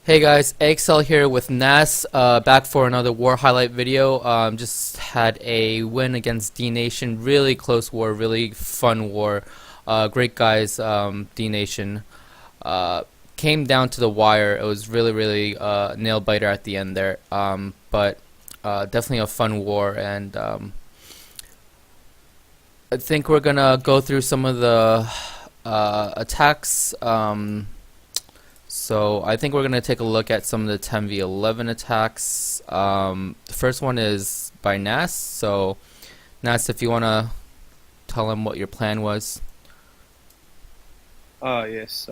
Hey guys, AXL here with NASS, back for another war highlight video. Just had a win against D Nation, really close war, really fun war. Great guys, D Nation. Came down to the wire. It was really nail biter at the end there. But definitely a fun war, and I think we're gonna go through some of the attacks. So I think we're going to take a look at some of the 10v11 attacks. The first one is by NASS. So NASS, if you want to tell him what your plan was. Oh yes.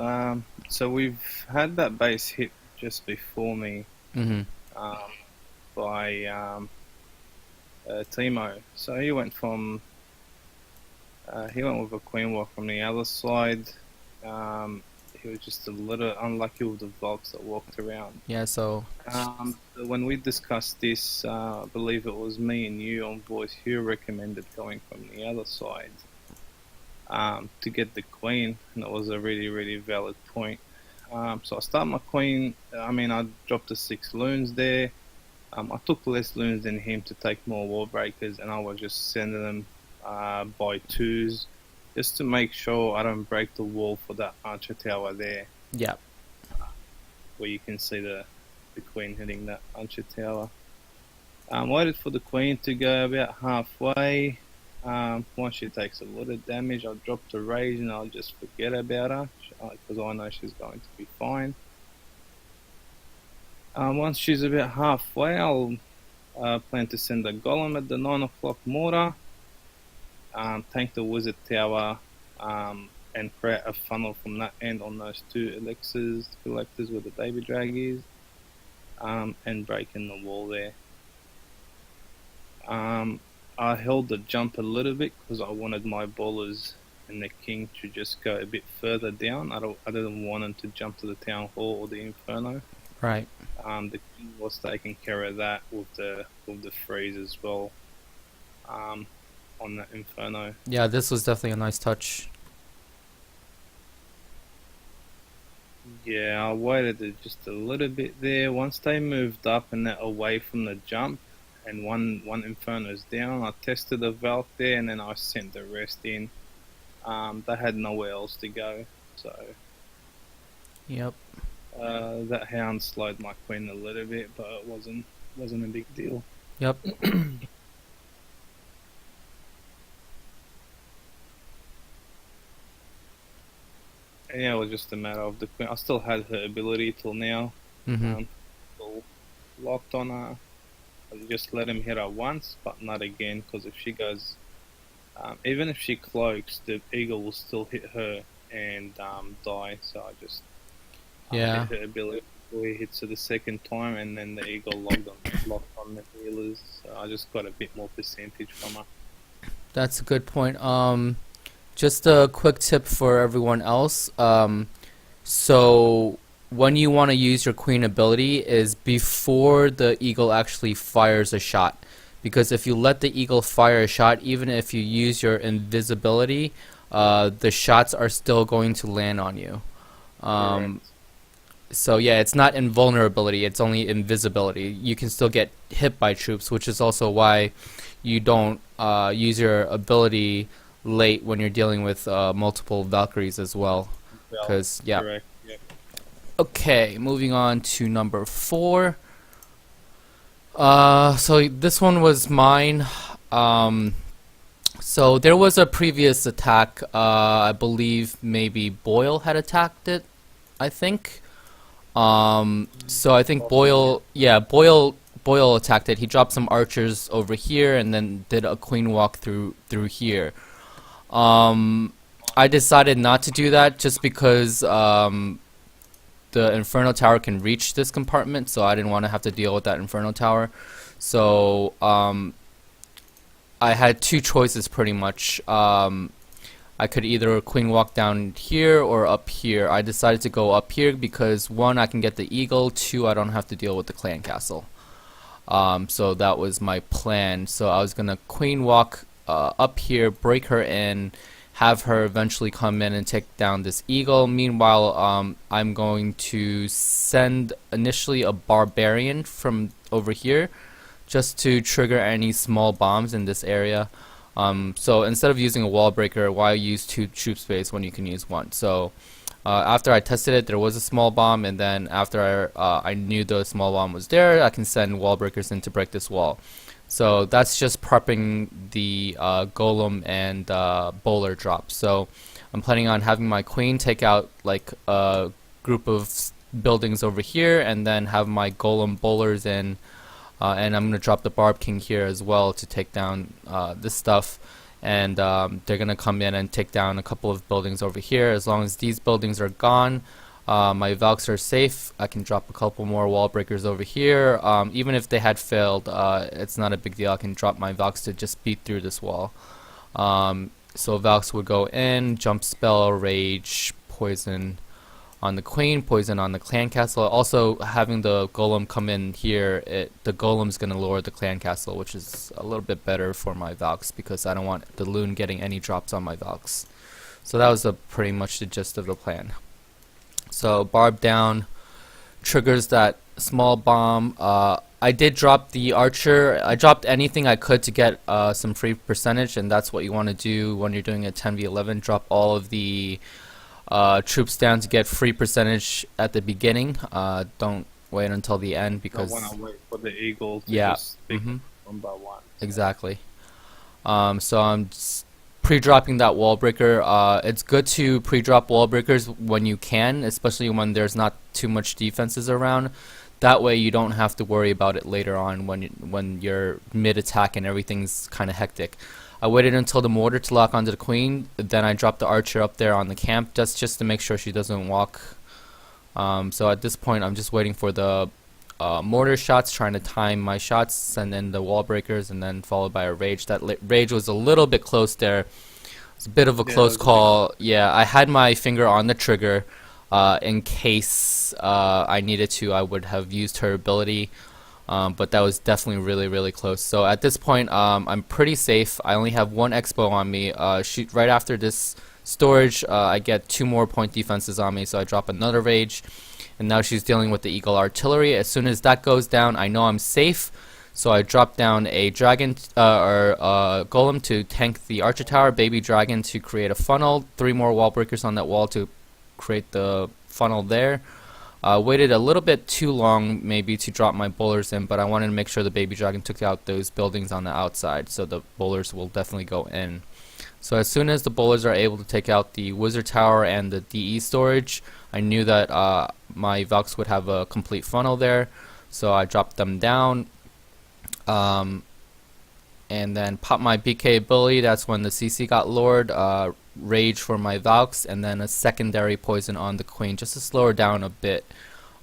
So we've had that base hit just before me Mm-hmm. by Timo. So he went with a queen walk from the other side. He was just a little unlucky with the Volks that walked around. Yeah, so So when we discussed this, I believe it was me and you on voice who recommended going from the other side to get the queen, and it was a really valid point. So I started my queen. I dropped the 6 loons there. I took less loons than him to take more wall breakers, and I was just sending them by twos, just to make sure I don't break the wall for that archer tower there, yeah. where you can see the queen hitting that archer tower. Waited for the queen to go about halfway. Once she takes a lot of damage, I'll drop the rage and I'll just forget about her, because I know she's going to be fine. Once she's about halfway, I'll plan to send a golem at the 9 o'clock mortar, tank the wizard tower, and create a funnel from that end on those 2 elixirs collectors where the baby drag is, and break in the wall there. I held the jump a little bit because I wanted my ballers and the king to just go a bit further down. I didn't want them to jump to the town hall or the inferno. Right. The king was taking care of that with the freeze as well. On that inferno. Yeah, this was definitely a nice touch. Yeah, I waited just a little bit there. Once they moved up and they're away from the jump, and one inferno's down, I tested the Valk there, and then I sent the rest in. They had nowhere else to go, so Yep. that hound slowed my queen a little bit, but it wasn't a big deal. Yep. And yeah, it was just a matter of the queen. I still had her ability till now. Mm-hmm. Still locked on her. I just let him hit her once, but not again, because if she goes, even if she cloaks, the eagle will still hit her and die. So I just Yeah. hit her ability before he hits her the second time, and then the eagle locked on the healers. So I just got a bit more percentage from her. That's a good point. Just a quick tip for everyone else. So when you want to use your queen ability is before the eagle actually fires a shot, because if you let the eagle fire a shot, even if you use your invisibility, the shots are still going to land on you. So yeah, it's not invulnerability, it's only invisibility. You can still get hit by troops, which is also why you don't use your ability late when you're dealing with multiple Valkyries as well. Because yeah. Correct. Yep. Okay, moving on to number 4. So this one was mine. So there was a previous attack. I believe maybe Boyle had attacked it, I think. So I think Boyle attacked it. He dropped some archers over here and then did a queen walk through here. I decided not to do that just because the Inferno Tower can reach this compartment, so I didn't want to have to deal with that Inferno Tower. So I had 2 choices pretty much. I could either queen walk down here or up here. I decided to go up here because 1, I can get the eagle, 2, I don't have to deal with the clan castle. So that was my plan. So I was gonna queen walk up here, break her in, have her eventually come in and take down this eagle. Meanwhile, I'm going to send initially a barbarian from over here just to trigger any small bombs in this area. So instead of using a wall breaker, why use 2 troop space when you can use 1? So after I tested it, there was a small bomb, and then after I knew the small bomb was there, I can send wall breakers in to break this wall. So that's just prepping the golem and bowler drop. So I'm planning on having my queen take out like a group of buildings over here, and then have my golem bowlers in, and I'm gonna drop the barb king here as well to take down this stuff. And they're gonna come in and take down a couple of buildings over here. As long as these buildings are gone, my Valks are safe. I can drop a couple more wall breakers over here. Even if they had failed, it's not a big deal. I can drop my Valks to just beat through this wall. So Valks would go in, jump spell, rage, poison on the queen, poison on the clan castle. Also, having the golem come in here, the golem's gonna lower the clan castle, which is a little bit better for my Valks because I don't want the loon getting any drops on my Valks. So that was pretty much the gist of the plan. So barb down triggers that small bomb. I did drop the archer. I dropped anything I could to get some free percentage, and that's what you want to do when you're doing a 10v11. Drop all of the troops down to get free percentage at the beginning. Don't wait until the end because I want to wait for the eagle to yeah, just pick one by one. exactly. So I'm pre-dropping that wall breaker. It's good to pre-drop wall breakers when you can, especially when there's not too much defenses around. That way you don't have to worry about it later on when you're mid-attack and everything's kind of hectic. I waited until the mortar to lock onto the queen, then I dropped the archer up there on the camp just to make sure she doesn't walk. So at this point I'm just waiting for the mortar shots, trying to time my shots, send in the wall breakers, and then followed by a rage. That rage was a little bit close there. It's a bit of a close call. Yeah, I had my finger on the trigger in case I needed to. I would have used her ability. But that was definitely really close. So at this point, I'm pretty safe. I only have 1 expo on me. Right after this storage, I get 2 more point defenses on me, so I drop another rage. And now she's dealing with the eagle artillery. As soon as that goes down, I know I'm safe. So I drop down a dragon or golem to tank the archer tower, baby dragon to create a funnel, 3 more wall breakers on that wall to create the funnel there. Waited a little bit too long maybe to drop my bowlers in, but I wanted to make sure the baby dragon took out those buildings on the outside, so the bowlers will definitely go in. So as soon as the bowlers are able to take out the wizard tower and the DE storage, I knew that my Valks would have a complete funnel there, so I dropped them down. And then pop my BK ability. That's when the CC got lowered. Rage for my Valks, and then a secondary poison on the queen just to slow her down a bit,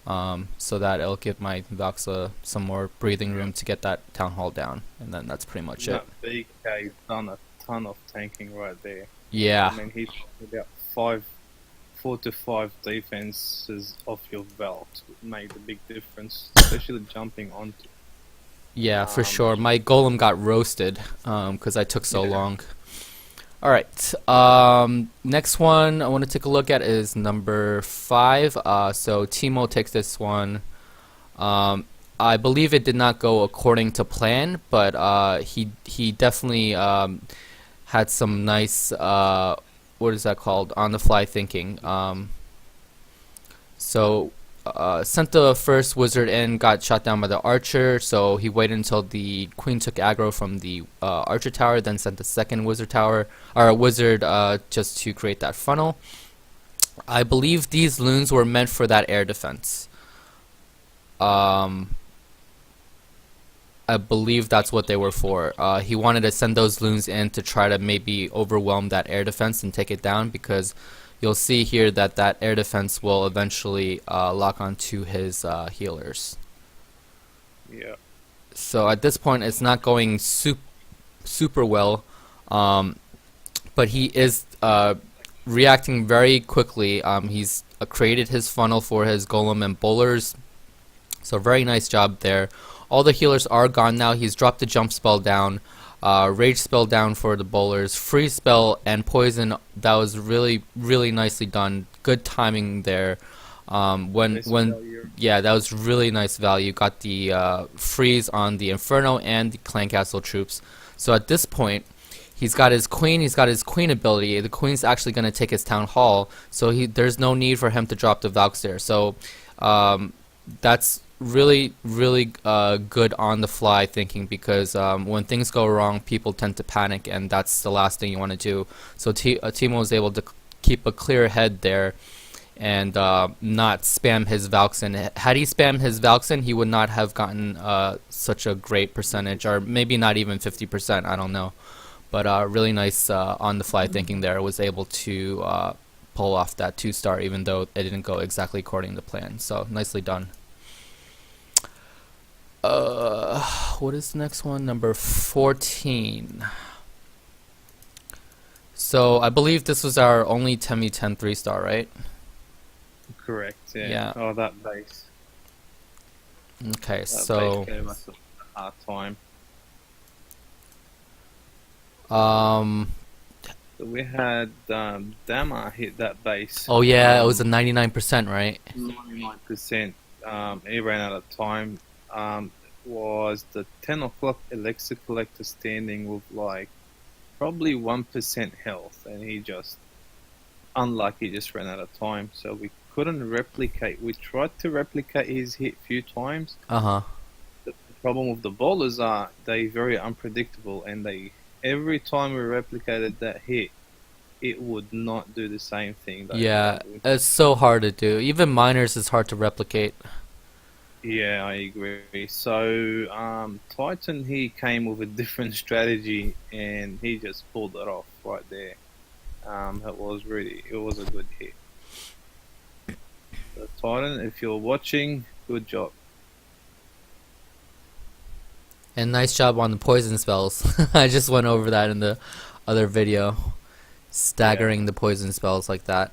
so that it'll give my Valks some more breathing room to get that town hall down. And then that's pretty much it. BK's done a ton of tanking right there. Yeah. I mean, he's about 4 to 5 defenses off your belt made a big difference, especially jumping onto. Yeah, for sure. My golem got roasted because I took so long. Alright, next one I want to take a look at is number 5. So Timo takes this one. I believe it did not go according to plan, but he definitely had some nice, what is that called, on the fly thinking. Sent the first wizard in, got shot down by the archer, so he waited until the queen took aggro from the archer tower, then sent the second wizard tower, or wizard, just to create that funnel. I believe these loons were meant for that air defense. I believe that's what they were for. He wanted to send those loons in to try to maybe overwhelm that air defense and take it down, because you'll see here that that air defense will eventually lock onto his healers. Yeah. So at this point, it's not going super well, but he is reacting very quickly. He's created his funnel for his golem and bowlers, so very nice job there. All the healers are gone now. He's dropped the jump spell down. Rage spell down for the bowlers, freeze spell and poison. That was really really nicely done. Good timing there. Best When value. yeah, that was really nice value. Got the freeze on the Inferno and the Clan Castle troops. So at this point, he's got his queen. He's got his queen ability. The queen's actually going to take his town hall. So there's no need for him to drop the Valks there. So that's really really good on the fly thinking, because when things go wrong, people tend to panic, and that's the last thing you want to do. So Timo was able to keep a clear head there and not spam his Valkson. Had he spammed his Valkson, he would not have gotten such a great percentage, or maybe not even 50%. I don't know, but really nice on the fly thinking there. Was able to pull off that 2-star, even though it didn't go exactly according to plan. So nicely done. What is the next one? Number 14. So I believe this was our only 10v10 3-star, right? Correct. Yeah. Yeah. Oh, that base. Okay, That so base gave us a hard time. um So we had Dama hit that base. oh yeah, it was a 99%, right? 99%. He ran out of time. Was the 10 o'clock elixir collector standing with like probably 1% health, and he just unlucky just ran out of time. So we couldn't replicate. We tried to replicate his hit a few times. Uh-huh. The problem with the bowlers are they very unpredictable, and they every time we replicated that hit, it would not do the same thing. Yeah, it's so hard to do. Even miners is hard to replicate. Yeah, I agree. So Titan, he came with a different strategy, and he just pulled it off right there. It was a good hit. So Titan, if you're watching, good job. And nice job on the poison spells. I just went over that in the other video. Staggering the poison spells like that.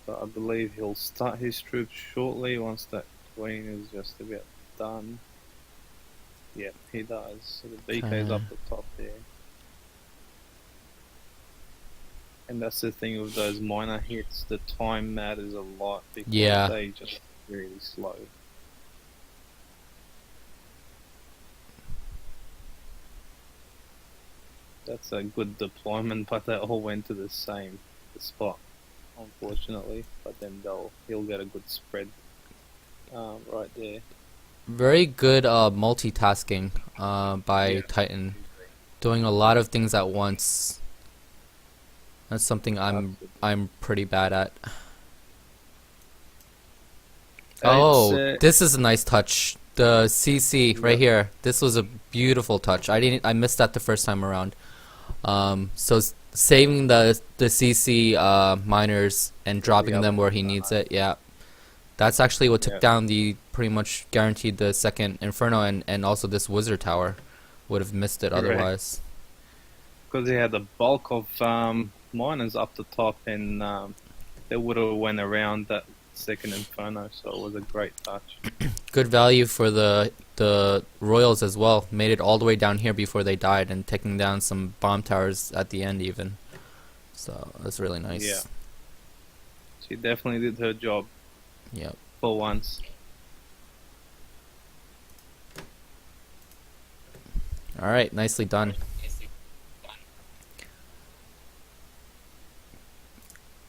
So I believe he'll start his troops shortly once that queen is just about done. Yeah, he does. So the BK's up the top there. And that's the thing with those minor hits, the time matters a lot because Yeah. they just really slow. That's a good deployment, but they all went to the same spot, unfortunately. But then he'll get a good spread right there. Very good multitasking by Yeah. Titan. Doing a lot of things at once. That's something Absolutely. I'm pretty bad at. It's, Oh, this is a nice touch. The CC right Yeah. here. This was a beautiful touch. I missed that the first time around. So saving the CC miners and dropping Yeah, them where he needs it. Yeah. That's actually what took Yeah. down the pretty much guaranteed the second Inferno, and also this Wizard Tower would have missed it Correct. otherwise. because he had the bulk of miners up the top, and they would have went around that second Inferno. So it was a great touch. Good value for the Royals as well. Made it all the way down here before they died, and taking down some bomb towers at the end even. So that's really nice. Yeah. She definitely did her job Yep. for once. All right, nicely done.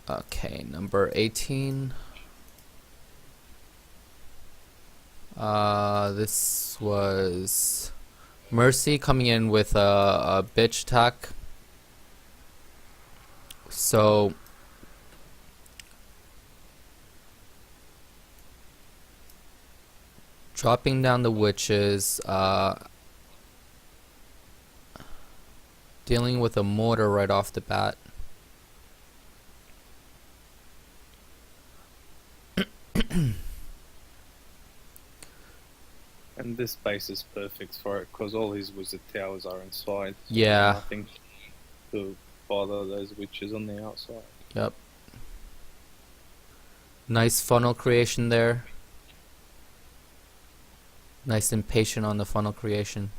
Okay, number 18. This was Mercy coming in with a bitch attack. So dropping down the witches, dealing with a mortar right off the bat. And this base is perfect for it because all his wizard towers are inside. So Yeah. nothing to bother those witches on the outside. Yep. Nice funnel creation there. Nice and patient on the funnel creation.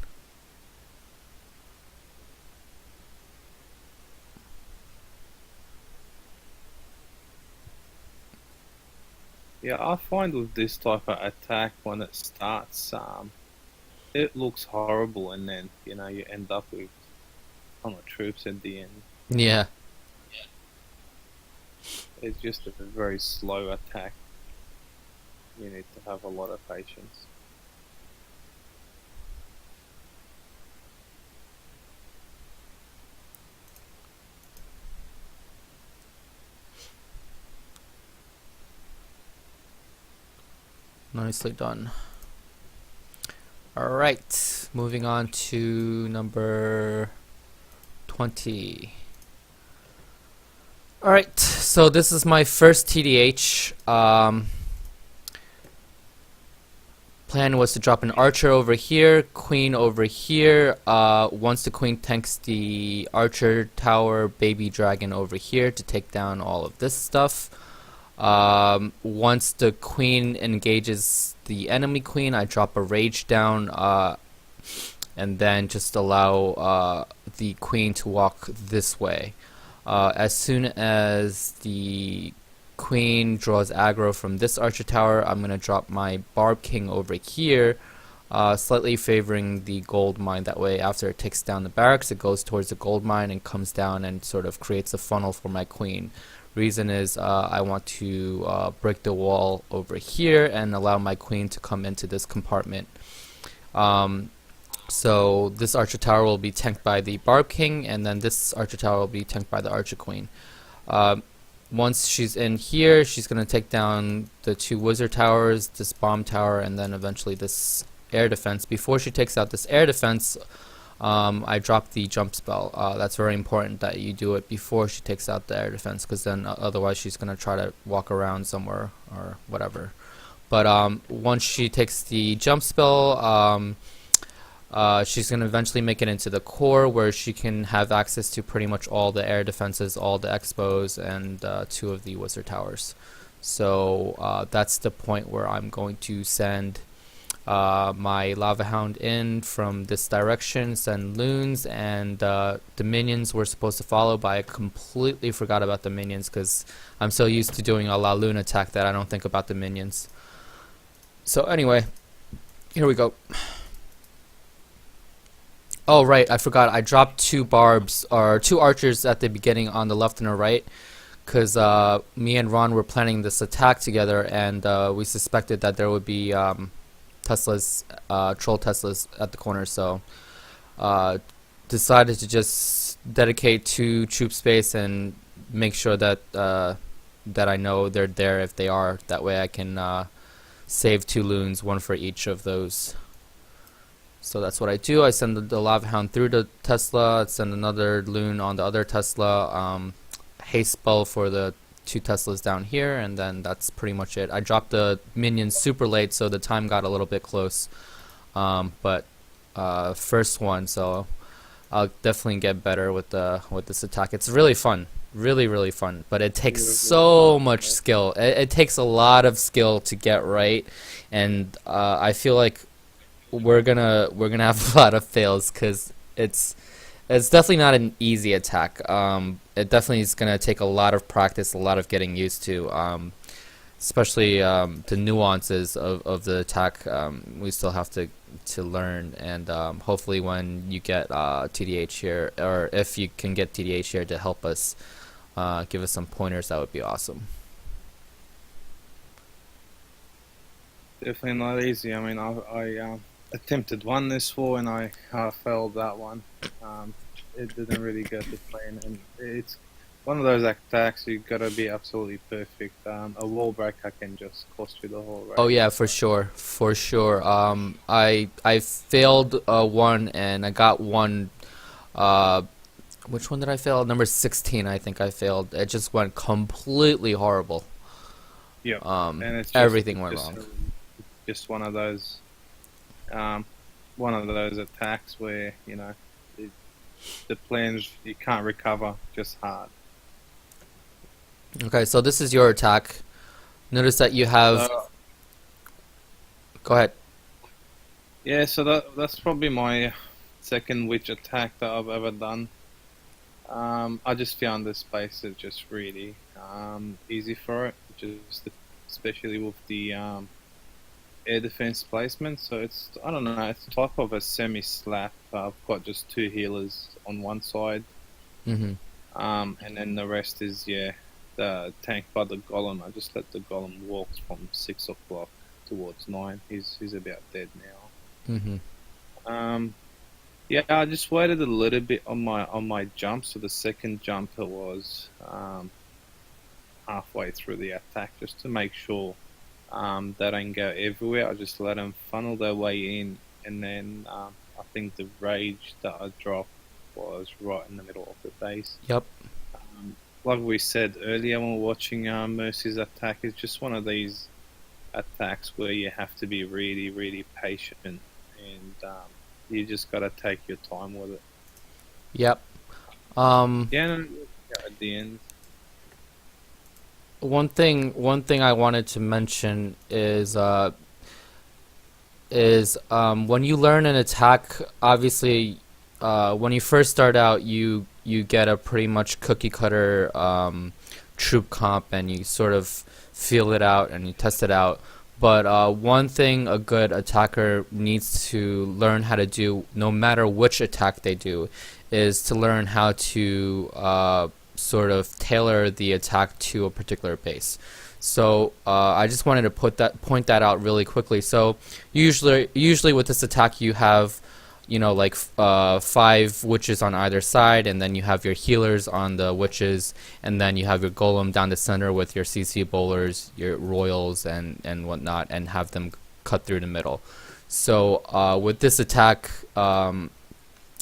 Yeah, I find with this type of attack when it starts, it looks horrible, and then you end up with a ton of troops at the end. Yeah. It's just a very slow attack. You need to have a lot of patience. Nicely done. Alright, moving on to number 20. Alright, so this is my first TDH. Plan was to drop an archer over here, queen over here. Once the queen tanks the archer tower, baby dragon over here to take down all of this stuff. Once the queen engages the enemy queen, I drop a rage down, and then just allow the queen to walk this way. As soon as the queen draws aggro from this archer tower, I'm going to drop my barb king over here, slightly favoring the gold mine. That way, after it takes down the barracks, it goes towards the gold mine and comes down and sort of creates a funnel for my queen. Reason is I want to break the wall over here and allow my queen to come into this compartment. So this archer tower will be tanked by the barb king, and then this archer tower will be tanked by the archer queen. Once she's in here, she's going to take down the two wizard towers, this bomb tower, and then eventually this air defense. Before she takes out this air defense, I drop the jump spell. That's very important that you do it before she takes out the air defense, because then otherwise she's going to try to walk around somewhere or whatever. But once she takes the jump spell, she's going to eventually make it into the core, where she can have access to pretty much all the air defenses, all the expos, and two of the wizard towers. So that's the point where I'm going to send my lava hound in from this direction, send loons, and the minions were supposed to follow, but I completely forgot about the minions because I'm so used to doing a la loon attack that I don't think about the minions. So anyway, here we go. Oh right, I forgot. I dropped two barbs or two archers at the beginning on the left and the right, because me and Ron were planning this attack together, and we suspected that there would be Teslas, troll Teslas at the corner. So decided to just dedicate two troop space and make sure that that I know they're there if they are. That way I can save two loons, one for each of those. So that's what I do. I send the lava hound through the Tesla, send another loon on the other Tesla, haste spell for the two Teslas down here, and then that's pretty much it. I dropped the minions super late, so the time got a little bit close. But first one, so I'll definitely get better with this attack. It's really fun, really fun, but it takes so much skill. It takes a lot of skill to get right, and I feel like we're gonna have a lot of fails because it's definitely not an easy attack. It definitely is gonna take a lot of practice, a lot of getting used to, especially the nuances of the attack. We still have to learn, and hopefully when you get TDH here, or if you can get TDH here to help us, give us some pointers, that would be awesome. Definitely not easy. I mean, I attempted one this fall and I failed that one. It didn't really go to plan, and it's one of those attacks you gotta be absolutely perfect. A wall breaker can just cost you the whole race. Oh yeah, for sure, for sure. I failed one, and I got one. Which one did I fail? Number 16, I think I failed. It just went completely horrible. Yeah, and it's Everything went wrong. Just one of those attacks where the plans you can't recover, just hard. Okay, so this is your attack. Notice that you have. Go ahead. Yeah, so that's probably my second witch attack that I've ever done. I just found the space is just really easy for it, just especially with the air defense placement. So it's, I don't know, it's type of a semi slap. I've got just two healers on one side, Mm-hmm. and then the rest is, yeah, the tank by the golem. I just let the golem walk from 6 o'clock towards 9. He's about dead now. Mm-hmm. Um, yeah, I just waited a little bit on my jump. So the second jump it was halfway through the attack, just to make sure they don't go everywhere. I just let them funnel their way in, and then I think the rage that I dropped was right in the middle of the base. Yep. Like we said earlier when we were watching Mercy's attack, it's just one of these attacks where you have to be really, really patient, and you just gotta take your time with it. Yep. Um, Yeah, no, yeah, at the end. one thing I wanted to mention is when you learn an attack, obviously, when you first start out, you get a pretty much cookie cutter troop comp, and you sort of feel it out and you test it out. But one thing a good attacker needs to learn how to do, no matter which attack they do, is to learn how to sort of tailor the attack to a particular base. So I just wanted to point that out really quickly. So usually with this attack you have, you know, like 5 witches on either side, and then you have your healers on the witches, and then you have your golem down the center with your CC bowlers, your royals, and whatnot, and have them cut through the middle. So with this attack,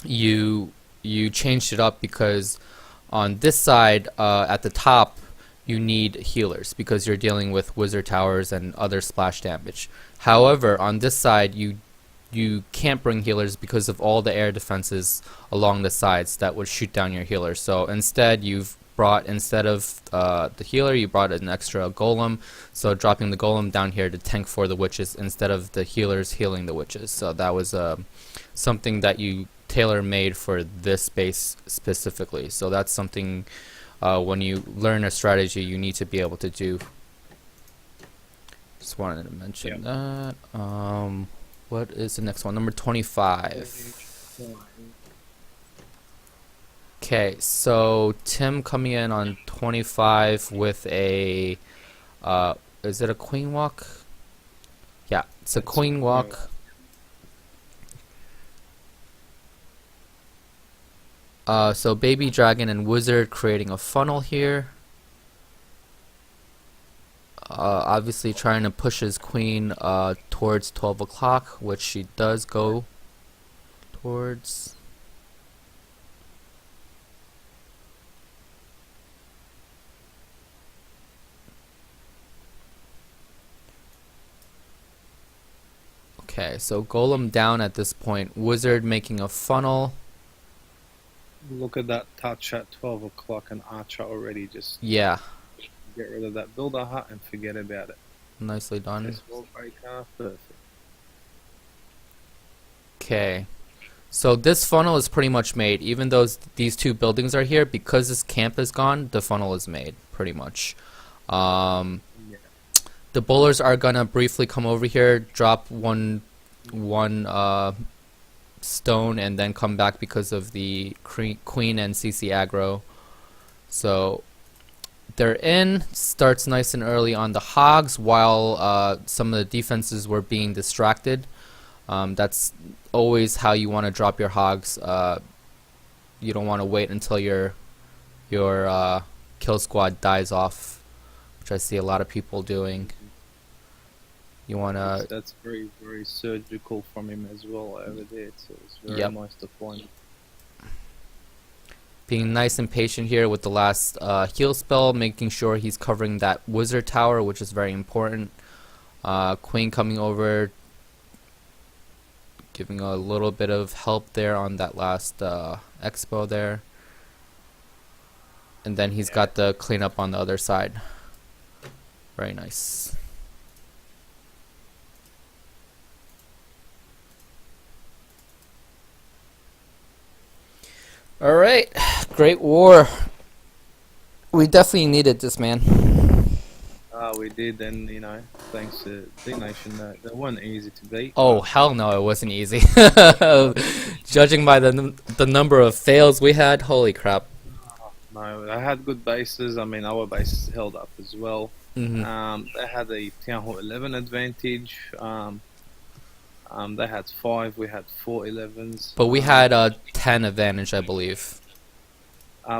you changed it up because on this side at the top you need healers because you're dealing with wizard towers and other splash damage. However, on this side you can't bring healers because of all the air defenses along the sides that would shoot down your healers. So instead instead of the healer, you brought an extra golem, so dropping the golem down here to tank for the witches instead of the healers healing the witches. So that was something that you tailor made for this base specifically. So that's something when you learn a strategy you need to be able to do. Just wanted to mention that. What is the next one? Number 25. Okay, so Tim coming in on 25 with a, is it a queen walk? Yeah, it's a queen walk. So baby dragon and wizard creating a funnel here. Obviously trying to push his queen towards 12 o'clock, which she does go towards. Okay, so golem down at this point, wizard making a funnel. Look at that touch at 12 o'clock, and Archer already just Yeah, get rid of that builder hut and forget about it. nicely done. This wall breaker, perfect. Okay, so this funnel is pretty much made. Even though these 2 buildings are here, because this camp is gone, the funnel is made pretty much. Yeah. The bowlers are gonna briefly come over here, drop one stone, and then come back because of the queen and CC aggro. So they're in. Starts nice and early on the hogs while some of the defenses were being distracted. That's always how you want to drop your hogs. You don't want to wait until your kill squad dies off, which I see a lot of people doing. You want to... That's very, very surgical from him as well over there. So it's very Yep. nice deployment. Being nice and patient here with the last heal spell, making sure he's covering that wizard tower, which is very important. Queen coming over, giving a little bit of help there on that last expo there. And then he's got the cleanup on the other side. Very nice. All right, great war. We definitely needed this, man. We did, and thanks to the nation, they weren't easy to beat. Oh But hell no, it wasn't easy. Judging by the number of fails we had, holy crap. no, they had good bases. I mean, our bases held up as well. Hmm. They had a Town Hall 11 advantage. They had 5, we had 4 11s. But we had a 10 advantage, I believe.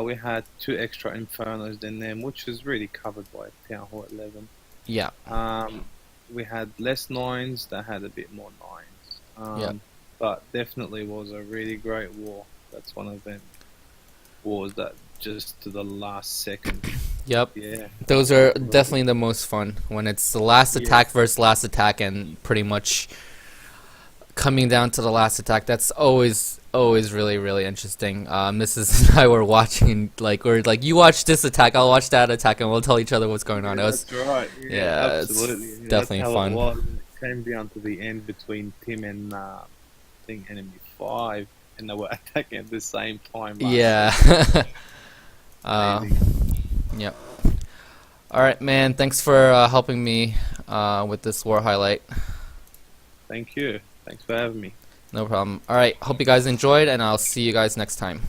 We had 2 extra Infernos than them, which was really covered by Town Hall 11. Yeah. We had less 9s, they had a bit more 9s. Yeah. But definitely was a really great war. That's one of them wars that just to the last second. Yep. Yeah. Those are definitely the most fun when it's the last Yeah. attack versus last attack and pretty much coming down to the last attack. That's always really interesting. Mrs. and I were watching we're like, you watch this attack, I'll watch that attack, and we'll tell each other what's going on. Yeah, It was that's right. yeah, absolutely. it's Yeah, definitely that's how fun. it was. And it came down to the end between Tim and I think Enemy 5, and they were attacking at the same time. Yeah. Amazing. Yep. All right, man. Thanks for helping me with this war highlight. Thank you. Thanks for having me. No problem. All right. Hope you guys enjoyed, and I'll see you guys next time.